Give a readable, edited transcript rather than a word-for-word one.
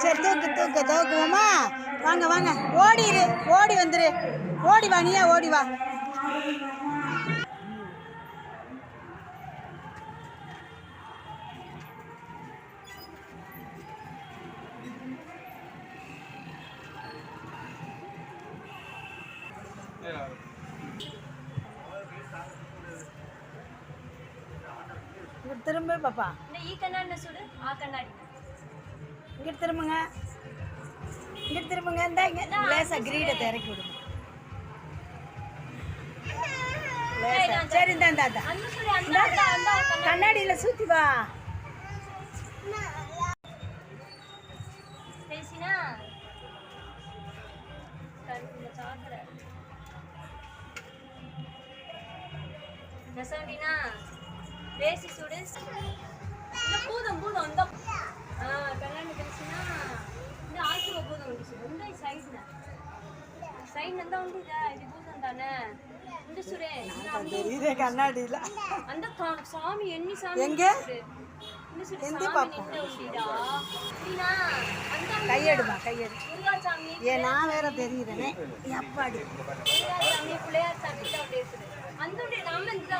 சரி தூக்கு தூக்குவோமா? வாங்க வாங்க, ஓடிரு, ஓடி வந்துரு, ஓடி வா, நீயா ஓடி வா. திரும்ப பாப்பா, இங்கிட்டு திரும்புங்க, இங்கிட்டு திரும்புங்க. இந்த லேசா கிரீடத்தை இறக்கி விடுங்க. சரி, இந்த கண்ணாடியில சுத்தி வா. பூதம் பூதம் இந்த கல்யாணம் தெரிச்சுன்னா இந்த ஆசிர்வ பூதம் வந்துச்சு. இந்த சைன் இருந்தா உண்டு. இது பூதம் தானே இந்த சுரே கண்ணாடியில அந்த சாமி எண்ணி சாமி எங்க கையெடுமா, கையெடு. ஏன் நான் வேற தெரியுறேனே. எப்பாடி பிள்ளையார் சாமி அந்த நாம இந்த